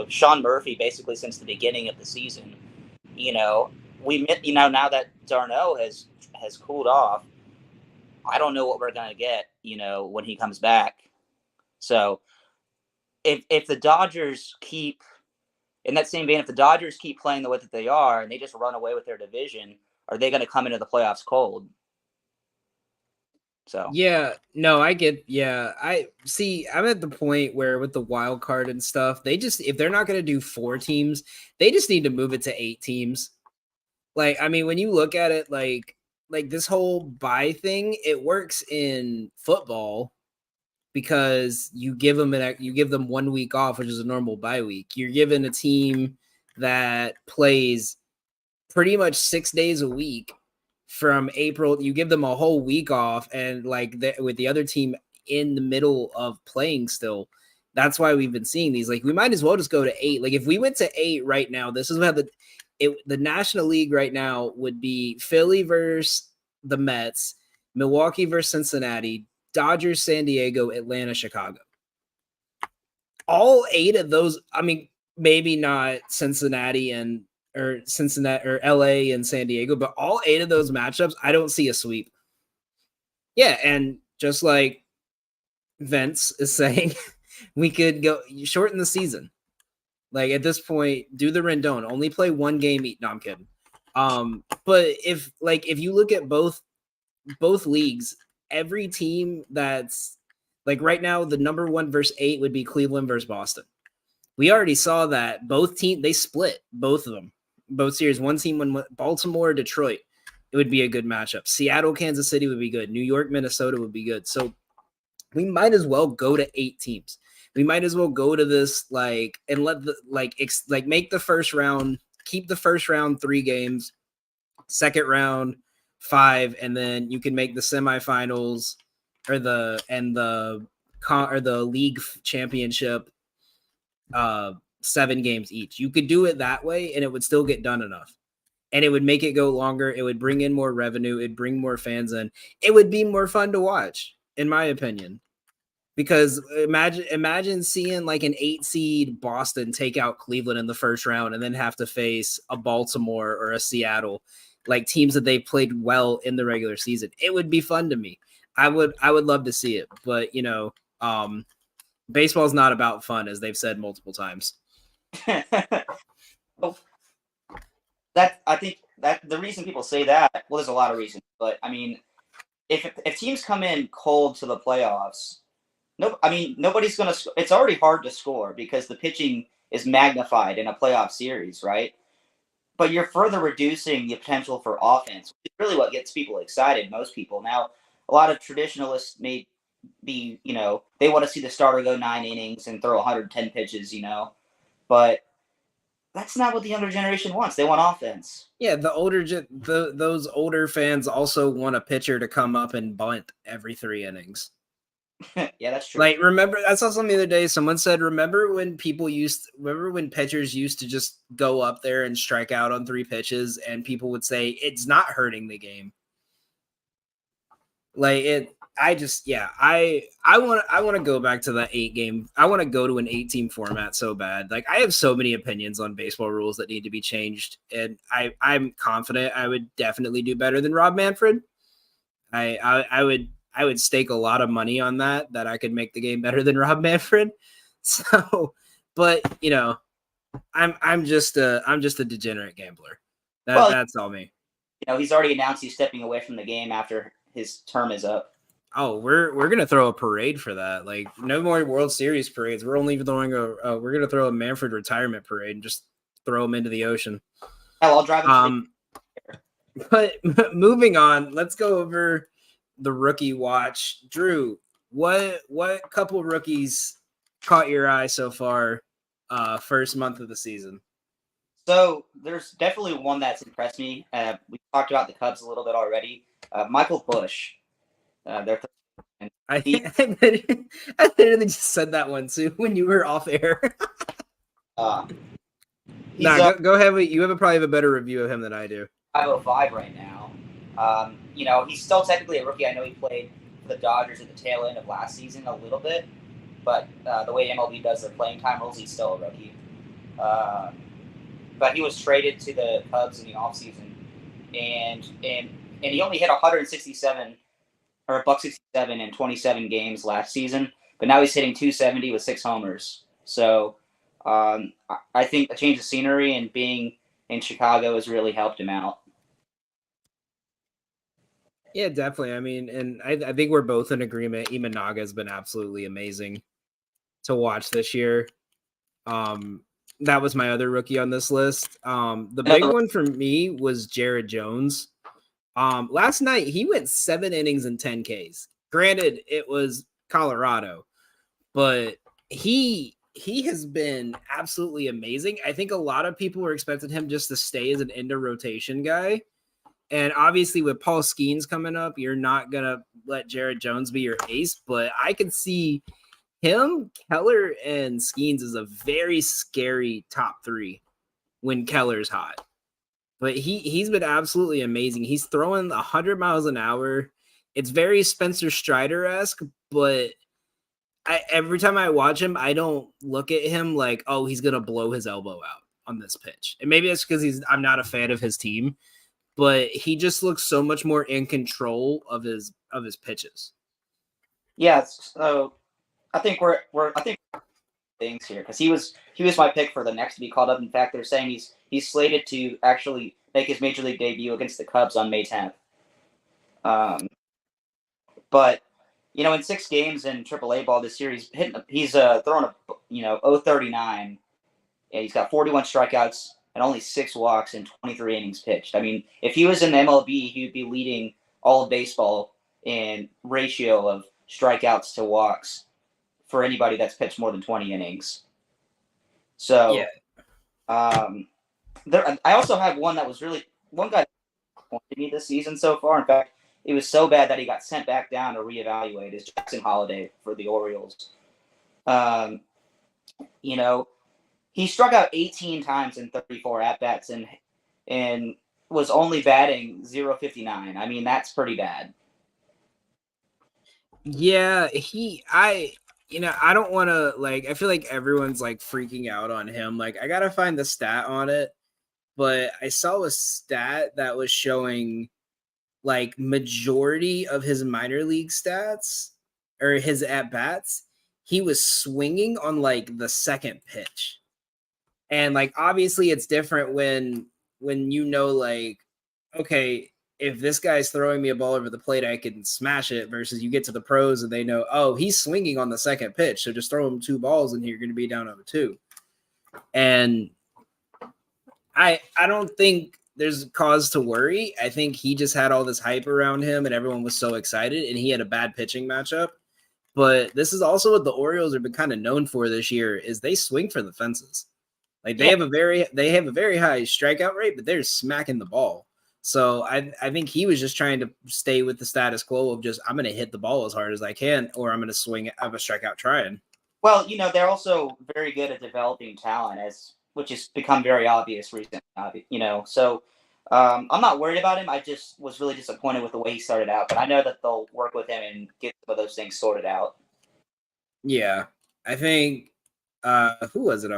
Sean Murphy basically since the beginning of the season. Now that Darno has cooled off, I don't know what we're gonna get, when he comes back. So if the Dodgers keep in that same vein, if the Dodgers keep playing the way that they are and they just run away with their division, are they going to come into the playoffs cold? So yeah, no, I get. Yeah, I see. I'm at the point where with the wild card and stuff, if they're not going to do 4 teams, they just need to move it to 8 teams. Like, I mean, when you look at it, like this whole bye thing, it works in football because you give them 1 week off, which is a normal bye week. You're given a team that plays pretty much 6 days a week from April. You give them a whole week off, and with the other team in the middle of playing still. That's why we've been seeing these. Like, we might as well just go to 8. Like, if we went to 8 right now, this is how the National League right now would be Philly versus the Mets, Milwaukee versus Cincinnati, Dodgers, San Diego, Atlanta, Chicago. All 8 of those, I mean, maybe not Cincinnati or LA and San Diego, but all 8 of those matchups, I don't see a sweep. Yeah, and just like Vince is saying we could go shorten the season. Like at this point, do the Rendon. Only play one game each. No, I'm kidding. But if you look at both leagues, every team that's like right now, the number 1 versus 8 would be Cleveland versus Boston. We already saw that both teams, they split both of them, both series. One team won Baltimore, Detroit. It would be a good matchup. Seattle, Kansas City would be good. New York, Minnesota would be good. So we might as well go to 8 teams. We might as well go to this and let the make the first round, keep the first round 3 games, second round 5, and then you can make the semifinals or the league championship 7 games each. You could do it that way and it would still get done enough. And it would make it go longer. It would bring in more revenue. It'd bring more fans in. It would be more fun to watch, in my opinion. Because imagine seeing like an 8 seed Boston take out Cleveland in the first round and then have to face a Baltimore or a Seattle, like teams that they played well in the regular season. It would be fun to me. I would love to see it. But, baseball's not about fun, as they've said multiple times. Well, I think that the reason people say that, well, there's a lot of reasons, but I mean, if teams come in cold to the playoffs, nobody's going to. It's already hard to score because the pitching is magnified in a playoff series, right? But you're further reducing the potential for offense, which is really what gets people excited. Most people now, a lot of traditionalists may be, they want to see the starter go 9 innings and throw 110 pitches, but that's not what the younger generation wants. They want offense. Yeah, those older fans also want a pitcher to come up and bunt every 3 innings. Yeah, that's true. Like, remember, I saw something the other day. Someone said, remember when pitchers used to just go up there and strike out on 3 pitches, and people would say it's not hurting the game. Like it. I want to go back to the 8 game. I want to go to an 8-team format so bad. Like I have so many opinions on baseball rules that need to be changed, and I'm confident I would definitely do better than Rob Manfred. I would stake a lot of money on that I could make the game better than Rob Manfred. So, but I'm just a degenerate gambler. That's all me. He's already announced he's stepping away from the game after his term is up. Oh, we're gonna throw a parade for that. Like no more World Series parades. We're only throwing we're gonna throw a Manfred retirement parade and just throw him into the ocean. Hell, I'll drive him. But moving on, let's go over the rookie watch. Drew, what couple rookies caught your eye so far? First month of the season. So there's definitely one that's impressed me. We talked about the Cubs a little bit already. Michael Busch. I literally just said that one too when you were off air. Go ahead. You probably have a better review of him than I do. 505 right now. He's still technically a rookie. I know he played for the Dodgers at the tail end of last season a little bit, but the way MLB does their playing time rules, he's still a rookie. But he was traded to the Cubs in the offseason, and he only hit 167 or $167 in 27 games last season, but now he's hitting 270 with 6 homers. So I think a change of scenery and being in Chicago has really helped him out. Yeah, definitely. I mean, and I think we're both in agreement. Imanaga has been absolutely amazing to watch this year. That was my other rookie on this list. The big one for me was Jared Jones. Last night he went 7 innings and 10 Ks. Granted, it was Colorado, but he has been absolutely amazing. I think a lot of people were expecting him just to stay as an end of rotation guy. And obviously with Paul Skeens coming up, you're not going to let Jared Jones be your ace, but I can see him, Keller, and Skeens is a very scary top 3 when Keller's hot. But he's been absolutely amazing. He's throwing 100 miles an hour. It's very Spencer Strider-esque, but every time I watch him, I don't look at him like, oh, he's going to blow his elbow out on this pitch. And maybe it's because I'm not a fan of his team, but he just looks so much more in control of his pitches. Yeah, so I think things here because he was my pick for the next to be called up. In fact, they're saying he's slated to actually make his major league debut against the Cubs on May 10th. But in 6 games in AAA ball this year, he's thrown a 039, and he's got 41 strikeouts and only 6 walks in 23 innings pitched. I mean, if he was in the MLB, he would be leading all of baseball in ratio of strikeouts to walks for anybody that's pitched more than 20 innings. So, I also have one guy disappointed me this season so far. In fact, it was so bad that he got sent back down to reevaluate. Is Jackson Holiday for the Orioles? He struck out 18 times in 34 at bats and was only batting .059. I mean, that's pretty bad. Yeah, I don't want to I feel like everyone's freaking out on him. I got to find the stat on it, but I saw a stat that was showing majority of his minor league stats or his at bats, he was swinging on the second pitch. And obviously it's different when okay, if this guy's throwing me a ball over the plate, I can smash it versus you get to the pros and they know, oh, he's swinging on the second pitch. So just throw him 2 balls and you're going to be down 0-2. And I don't think there's cause to worry. I think he just had all this hype around him and everyone was so excited and he had a bad pitching matchup. But this is also what the Orioles have been kind of known for this year is they swing for the fences. They have a very high strikeout rate, but they're smacking the ball. So I think he was just trying to stay with the status quo of just I'm going to hit the ball as hard as I can, or I'm going to swing of a strikeout trying. Well, they're also very good at developing talent, which has become very obvious recently. So I'm not worried about him. I just was really disappointed with the way he started out, but I know that they'll work with him and get some of those things sorted out. Yeah, I think who was it?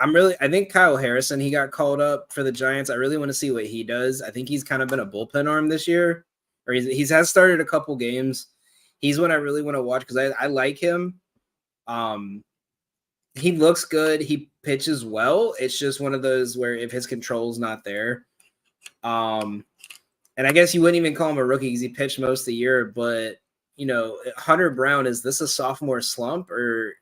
I think Kyle Harrison, he got called up for the Giants. I really want to see what he does. I think he's kind of been a bullpen arm this year, or he has started a couple games. He's one I really want to watch because I like him. He looks good. He pitches well. It's just one of those where if his control's not there, and I guess you wouldn't even call him a rookie because he pitched most of the year, but Hunter Brown, is this a sophomore slump or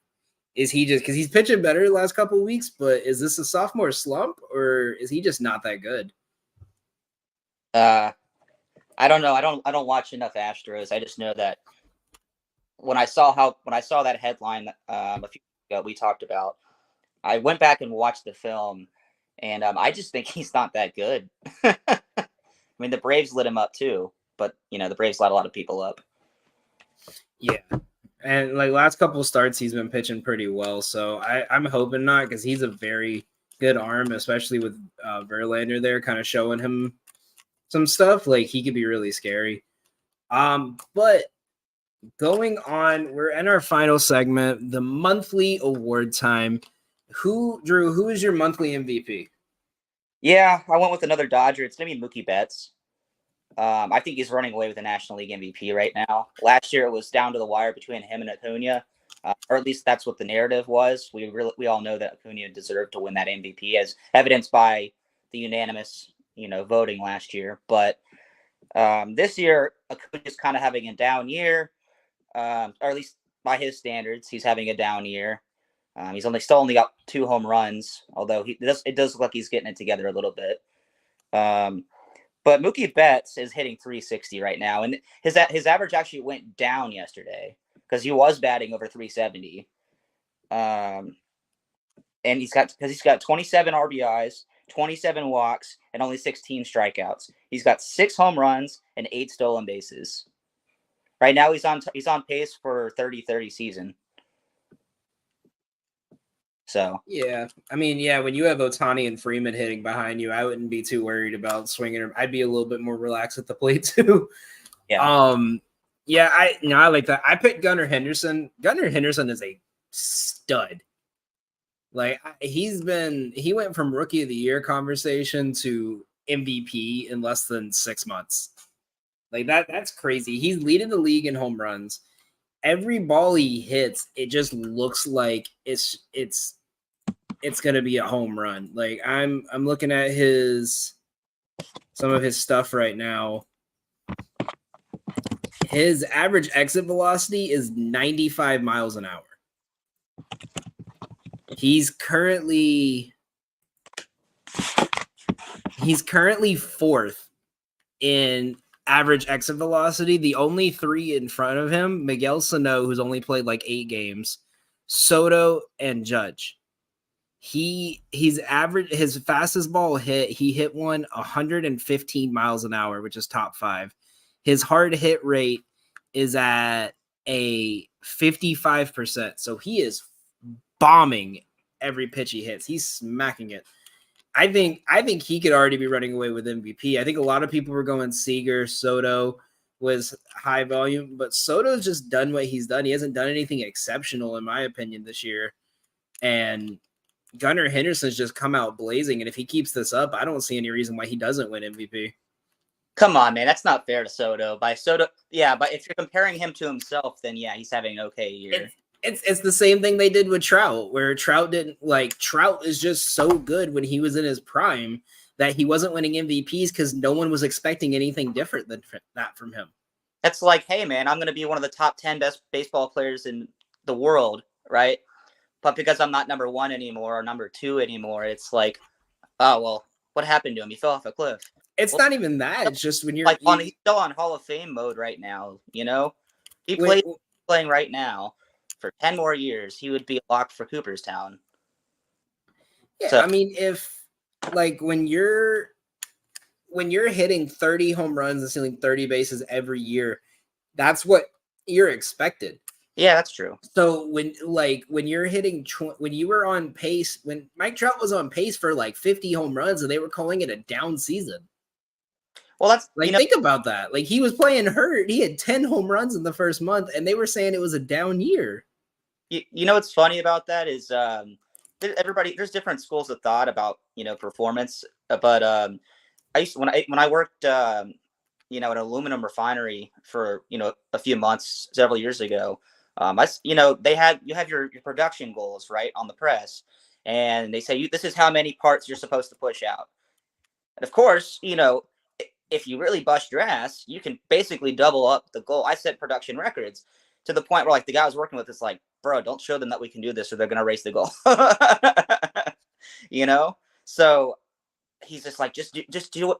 is he just because he's pitching better the last couple of weeks, but is this a sophomore slump or is he just not that good? I don't know. I don't watch enough Astros. I just know that when I saw that headline a few weeks ago we talked about, I went back and watched the film, and I just think he's not that good. I mean, the Braves lit him up too, but the Braves lit a lot of people up. Yeah. And last couple of starts, he's been pitching pretty well. So I'm hoping not because he's a very good arm, especially with Verlander there kind of showing him some stuff. He could be really scary. But going on, we're in our final segment, the monthly award time. Drew, who is your monthly MVP? Yeah, I went with another Dodger. It's going to be Mookie Betts. I think he's running away with the National League MVP right now. Last year, it was down to the wire between him and Acuna, or at least that's what the narrative was. We all know that Acuna deserved to win that MVP, as evidenced by the unanimous, voting last year. But this year, Acuna's kind of having a down year, or at least by his standards, he's having a down year. He's still only got 2 home runs, although it does look like he's getting it together a little bit. But Mookie Betts is hitting .360 right now, and his average actually went down yesterday because he was batting over .370. And he's got 27 RBIs, 27 walks, and only 16 strikeouts. He's got 6 home runs and 8 stolen bases. Right now, he's on pace for 30-30 season. So yeah, I mean, when you have Ohtani and Freeman hitting behind you, I wouldn't be too worried about swinging. I'd be a little bit more relaxed at the plate too. Yeah. I like that. I picked Gunnar Henderson. Gunnar Henderson is a stud. He went from Rookie of the Year conversation to MVP in less than 6 months. That's crazy. He's leading the league in home runs. every ball he hits, it just looks like it's gonna be a home run. Like I'm looking at some of his stuff right now. His average exit velocity is 95 miles an hour. He's currently fourth in average exit velocity. The only three in front of him, Miguel Sano, who's only played like 8 games, Soto, and Judge. He's average his fastest ball hit, he hit one 115 miles an hour, which is top 5. His hard hit rate is at a 55%. So he is bombing every pitch he hits. He's smacking it. I think he could already be running away with MVP. I think a lot of people were going Seager. Soto was high volume, but Soto's just done what he's done. He hasn't done anything exceptional, in my opinion, this year. And Gunnar Henderson's just come out blazing. And if he keeps this up, I don't see any reason why he doesn't win MVP. Come on, man. That's not fair to Soto. Yeah, but if you're comparing him to himself, then yeah, he's having an okay year. It's the same thing they did with Trout, where Trout is just so good when he was in his prime that he wasn't winning MVPs because no one was expecting anything different than that from him. That's like, hey, man, I'm going to be one of the top 10 best baseball players in the world, right? But because I'm not number 1 anymore or number 2 anymore, it's like, oh, well, what happened to him? He fell off a cliff. It's not even that. It's just when you're he's still on Hall of Fame mode right now, you know? Playing right now for 10 more years, he would be locked for Cooperstown. Yeah, so, I mean, if like when you're hitting 30 home runs and stealing 30 bases every year, that's what you're expected. Yeah, that's true. So when you're hitting, when you were on pace, when Mike Trout was on pace for like 50 home runs and they were calling it a down season. Well, that's like, think about that. Like, he was playing hurt. He had 10 home runs in the first month and they were saying it was a down year. You know what's funny about that is there's different schools of thought about, performance. But I used to, when I worked an aluminum refinery for a few months several years ago. You have your production goals right on the press, and they say this is how many parts you're supposed to push out. And of course, if you really bust your ass, you can basically double up the goal. I set production records to the point where like the guy I was working with is like, bro, don't show them that we can do this or they're going to raise the goal. So he's just like, just do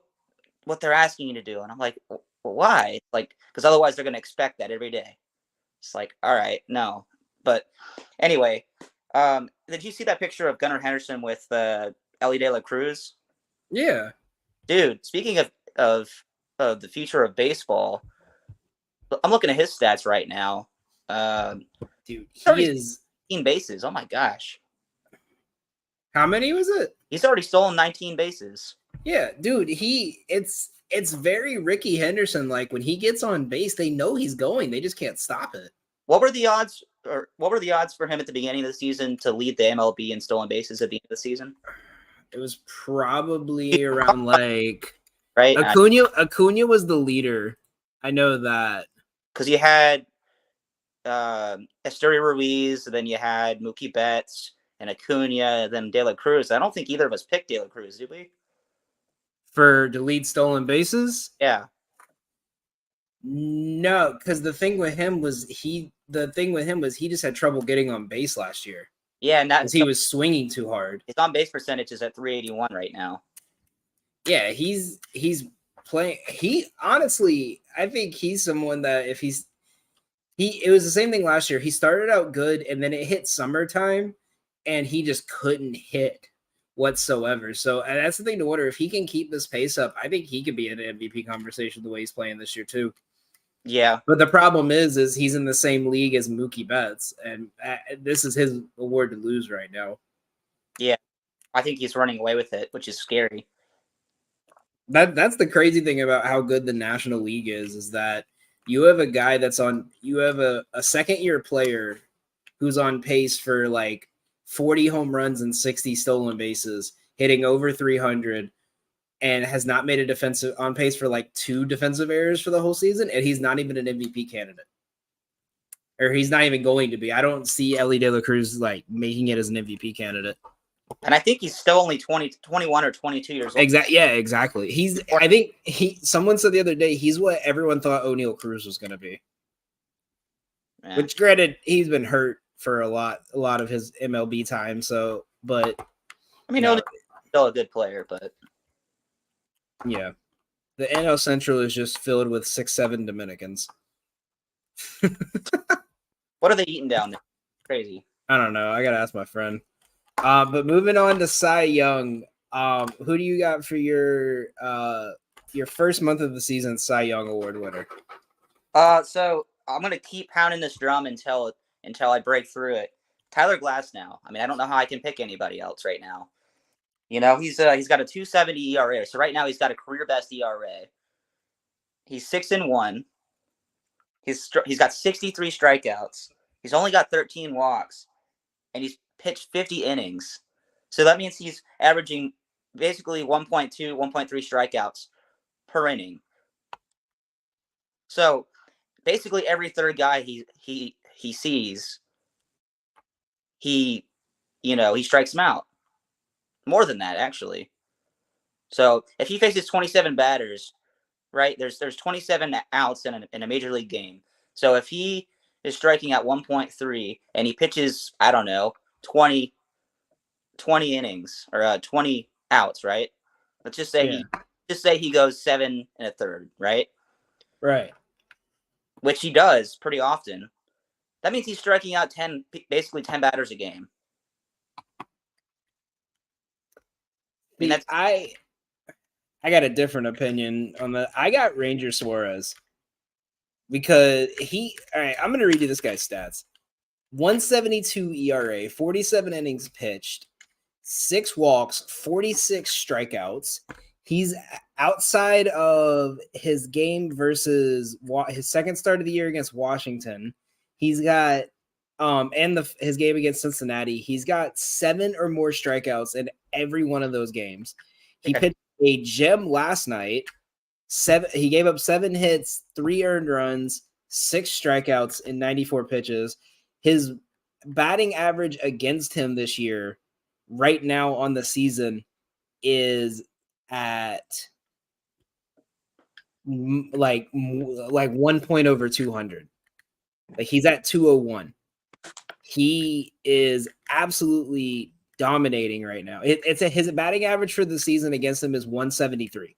what they're asking you to do. And I'm like, well, why? Like, because otherwise they're going to expect that every day. It's like, all right, no. But anyway, did you see that picture of Gunnar Henderson with Ellie De La Cruz? Yeah. Dude, speaking of the future of baseball, I'm looking at his stats right now. Dude, he is 19 bases. Oh my gosh. How many was it? He's already stolen 19 bases. Yeah, dude, it's very Ricky Henderson. Like, when he gets on base, they know he's going. They just can't stop it. What were the odds for him at the beginning of the season to lead the MLB in stolen bases at the end of the season? It was probably around like right. Acuna was the leader. I know that because you had Esteury Ruiz, then you had Mookie Betts and Acuna, then De La Cruz. I don't think either of us picked De La Cruz, did we? For to lead stolen bases? Yeah. No, because the thing with him was he just had trouble getting on base last year. Yeah, and he was swinging too hard. His on base percentage is at 381 right now. Yeah, he's playing. Honestly, I think he's someone that if it was the same thing last year. He started out good and then it hit summertime and he just couldn't hit whatsoever. So that's the thing to wonder, if he can keep this pace up, I think he could be in an MVP conversation the way he's playing this year too. Yeah. But the problem is he's in the same league as Mookie Betts, and this is his award to lose right now. Yeah. I think he's running away with it, which is scary. That's the crazy thing about how good the National League is that you have a guy you have a second-year player who's on pace for like 40 home runs and 60 stolen bases, hitting over 300, and has not made on pace for like 2 defensive errors for the whole season, and he's not even an MVP candidate. or he's not even going to be. I don't see Ellie De La Cruz like making it as an MVP candidate. And I think he's still only 21 or 22 years old. Exactly. I think someone said the other day, he's what everyone thought O'Neal Cruz was going to be. Yeah. Which, granted, he's been hurt for a lot of his MLB time. So, but I mean, O'Neal's still a good player, but yeah, the NL Central is just filled with 6'7" Dominicans. What are they eating down there? Crazy. I don't know. I gotta ask my friend. But moving on to Cy Young, who do you got for your first month of the season Cy Young Award winner? So I'm gonna keep pounding this drum until I break through it. Tyler Glasnow. I mean, I don't know how I can pick anybody else right now. You know, he's got a 2.70 ERA. So right now he's got a career best ERA. He's 6-1. He's got 63 strikeouts. He's only got 13 walks, and he's pitched 50 innings. So that means he's averaging basically 1.2, 1.3 strikeouts per inning. So basically every third guy he sees, he strikes him out. More than that, actually. So if he faces 27 batters, right, there's 27 outs in a major league game. So if he is striking at 1.3 and he pitches, I don't know, 20 innings or 20 outs, right? Let's just say he goes 7 1/3, right? Right. Which he does pretty often. That means he's striking out basically 10 batters a game. I mean, I got a different opinion on that. I got Ranger Suarez because all right, I'm going to read you this guy's stats. 172 ERA, 47 innings pitched, 6 walks, 46 strikeouts. He's outside of his game versus his second start of the year against Washington. He's got his game against Cincinnati. He's got 7 or more strikeouts in every one of those games. He pitched a gem last night. He gave up 7 hits, 3 earned runs, 6 strikeouts in 94 pitches. His batting average against him this year, right now on the season, is at like 1 point over 200. Like he's at 201. He is absolutely dominating right now. His batting average for the season against him is 173.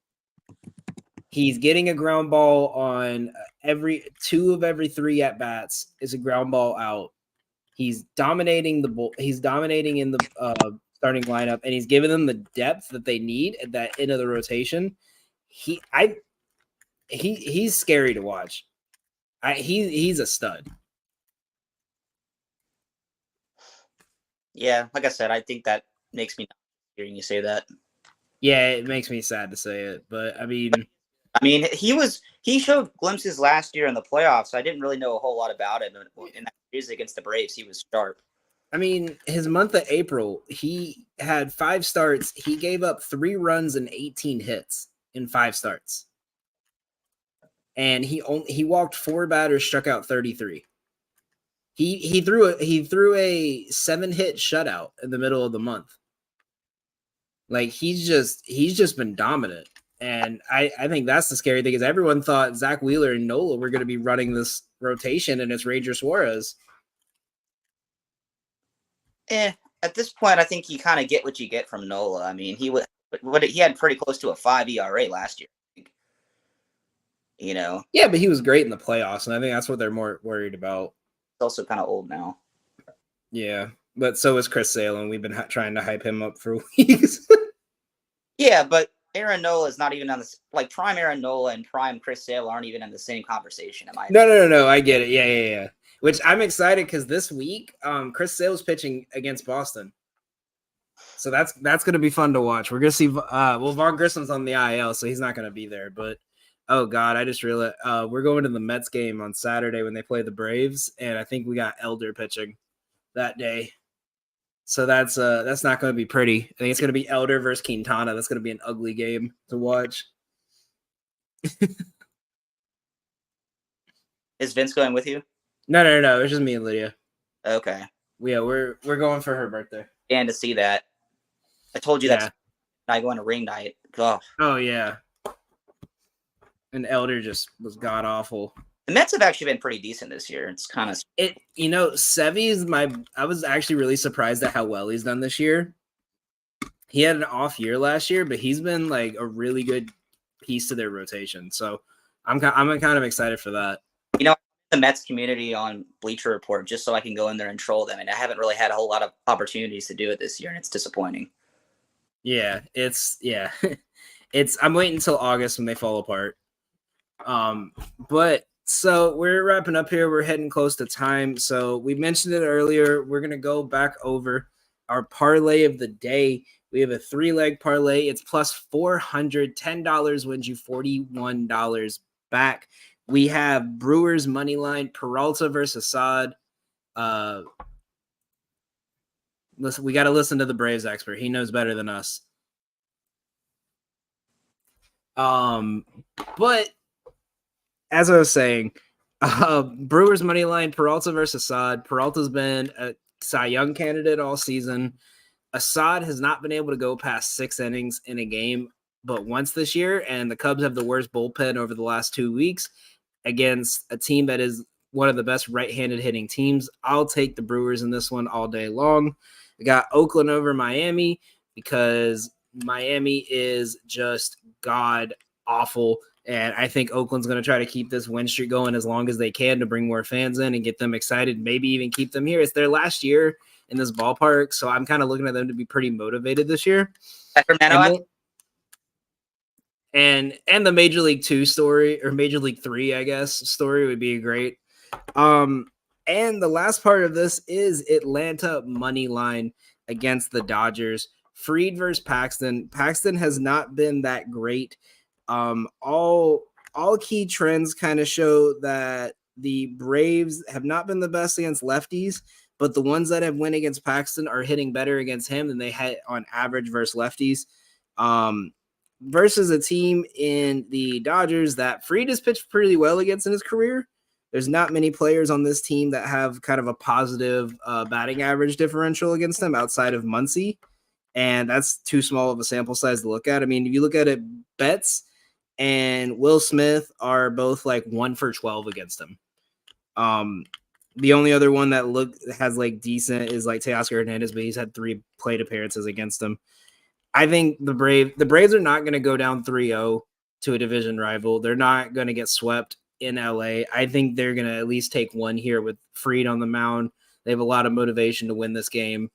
He's getting a ground ball on every 2 of every 3 at bats is a ground ball out. He's dominating He's dominating in the starting lineup, and he's giving them the depth that they need at that end of the rotation. He's scary to watch. He's a stud. Yeah, like I said, I think that makes me hearing you say that. Yeah, it makes me sad to say it, but I mean, he showed glimpses last year in the playoffs. I didn't really know a whole lot about him in that series against the Braves. He was sharp. I mean, his month of April, he had 5 starts. He gave up 3 runs and 18 hits in 5 starts, and he walked 4 batters, struck out 33. He threw a 7-hit shutout in the middle of the month. Like he's just been dominant. And I think that's the scary thing is everyone thought Zach Wheeler and Nola were going to be running this rotation, and it's Ranger Suarez. At this point, I think you kind of get what you get from Nola. I mean, he had pretty close to a 5 ERA last year. I think. You know. Yeah, but he was great in the playoffs, and I think that's what they're more worried about. He's also kind of old now. Yeah, but so is Chris Sale, and we've been trying to hype him up for weeks. Yeah, but Aaron Nola is not even on this. Like prime Aaron Nola and prime Chris Sale aren't even in the same conversation. No. I get it. Yeah. Which I'm excited because this week, Chris Sale's pitching against Boston, so that's going to be fun to watch. We're gonna see. Vaughn Grissom's on the IL, so he's not going to be there. But oh god, I just realized we're going to the Mets game on Saturday when they play the Braves, and I think we got Elder pitching that day. So that's not going to be pretty. I think it's going to be Elder versus Quintana. That's going to be an ugly game to watch. Is Vince going with you? No. It's just me and Lydia. Okay. Yeah, we're going for her birthday. And to see that. I told you that I go on a ring night. Oh yeah. And Elder just was god awful. The Mets have actually been pretty decent this year. It's kind of Sevy's I was actually really surprised at how well he's done this year. He had an off year last year, but he's been like a really good piece to their rotation. So I'm kind of excited for that. The Mets community on Bleacher Report just so I can go in there and troll them, and I haven't really had a whole lot of opportunities to do it this year, and it's disappointing. Yeah, I'm waiting until August when they fall apart. But so we're wrapping up here. We're heading close to time. So we mentioned it earlier. We're gonna go back over our parlay of the day. We have a 3-leg parlay. It's plus $400. $10 wins you $41 back. We have Brewers money line, Peralta versus Assad. Listen, we got to listen to the Braves expert. He knows better than us. But as I was saying, Brewers money line, Peralta versus Assad. Peralta's been a Cy Young candidate all season. Assad has not been able to go past 6 innings in a game but once this year, and the Cubs have the worst bullpen over the last 2 weeks against a team that is one of the best right-handed hitting teams. I'll take the Brewers in this one all day long. I got Oakland over Miami because Miami is just god awful, and I think Oakland's going to try to keep this win streak going as long as they can to bring more fans in and get them excited, maybe even keep them here. It's their last year in this ballpark, so I'm kind of looking at them to be pretty motivated this year. Sacramento. And the Major League 2 story, or Major League 3, I guess, story would be great. And the last part of this is Atlanta money line against the Dodgers. Fried versus Paxton. Paxton has not been that great. All key trends kind of show that the Braves have not been the best against lefties, but the ones that have won against Paxton are hitting better against him than they had on average versus lefties. Versus a team in the Dodgers that Fried has pitched pretty well against in his career. There's not many players on this team that have kind of a positive batting average differential against them outside of Muncy, and that's too small of a sample size to look at. I mean, if you look at it, Betts and Will Smith are both like 1 for 12 against him. The only other one that has like decent is like Teoscar Hernandez, but he's had 3 plate appearances against him. I think the Braves are not going to go down 3-0 to a division rival. They're not going to get swept in LA. I think they're going to at least take one here with Fried on the mound. They have a lot of motivation to win this game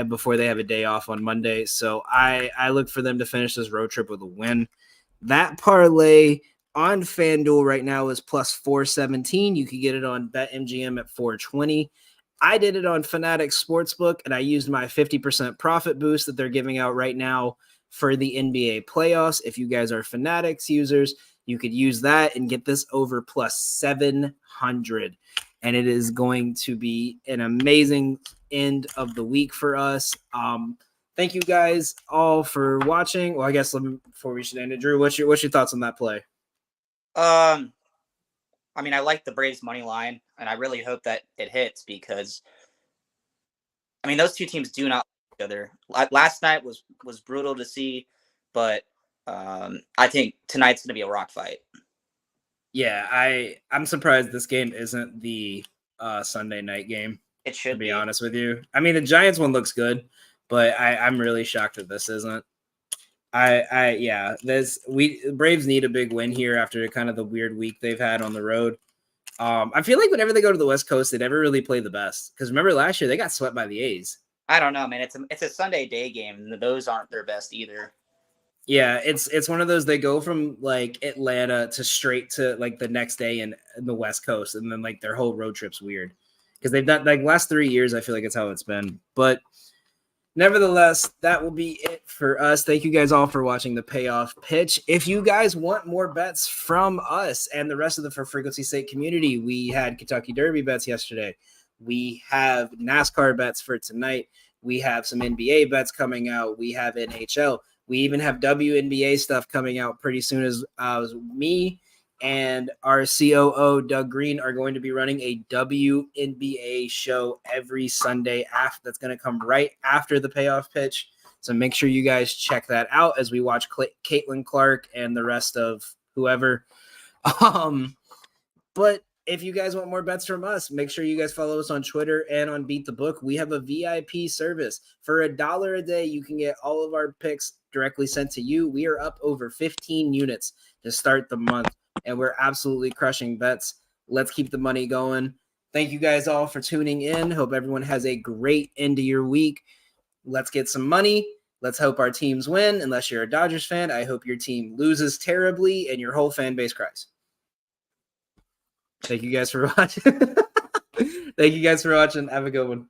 before they have a day off on Monday. So I look for them to finish this road trip with a win. That parlay on FanDuel right now is plus 417. You can get it on BetMGM at 420. I did it on Fanatics Sportsbook, and I used my 50% profit boost that they're giving out right now for the NBA playoffs. If you guys are Fanatics users, you could use that and get this over plus 700. And it is going to be an amazing end of the week for us. Thank you guys all for watching. Well, I guess before we should end it, Drew, what's your thoughts on that play? I mean, I like the Braves money line, and I really hope that it hits because, I mean, those two teams do not like each other. Last night was brutal to see, but I think tonight's going to be a rock fight. Yeah, I'm surprised this game isn't the Sunday night game. It should be honest with you. I mean, the Giants one looks good, but I'm really shocked that this isn't. Braves need a big win here after kind of the weird week they've had on the road. I feel like whenever they go to the West Coast, they never really play the best. Because remember last year they got swept by the A's. I don't know, man. It's a Sunday day game, and those aren't their best either. Yeah, it's one of those they go from like Atlanta to straight to like the next day in the West Coast, and then like their whole road trip's weird because they've done like last 3 years. I feel like it's how it's been, but. Nevertheless, that will be it for us. Thank you guys all for watching the Payoff Pitch. If you guys want more bets from us and the rest of the For Frequency Sake community, we had Kentucky Derby bets yesterday. We have NASCAR bets for tonight. We have some NBA bets coming out. We have NHL. We even have WNBA stuff coming out pretty soon as me and our COO, Doug Green, are going to be running a WNBA show every Sunday. That's going to come right after the payoff pitch. So make sure you guys check that out as we watch Caitlin Clark and the rest of whoever. But if you guys want more bets from us, make sure you guys follow us on Twitter and on Beat the Book. We have a VIP service. For $1 a day, you can get all of our picks directly sent to you. We are up over 15 units to start the month, and we're absolutely crushing bets. Let's keep the money going. Thank you guys all for tuning in. Hope everyone has a great end of your week. Let's get some money. Let's hope our teams win. Unless you're a Dodgers fan, I hope your team loses terribly and your whole fan base cries. Thank you guys for watching. Thank you guys for watching. Have a good one.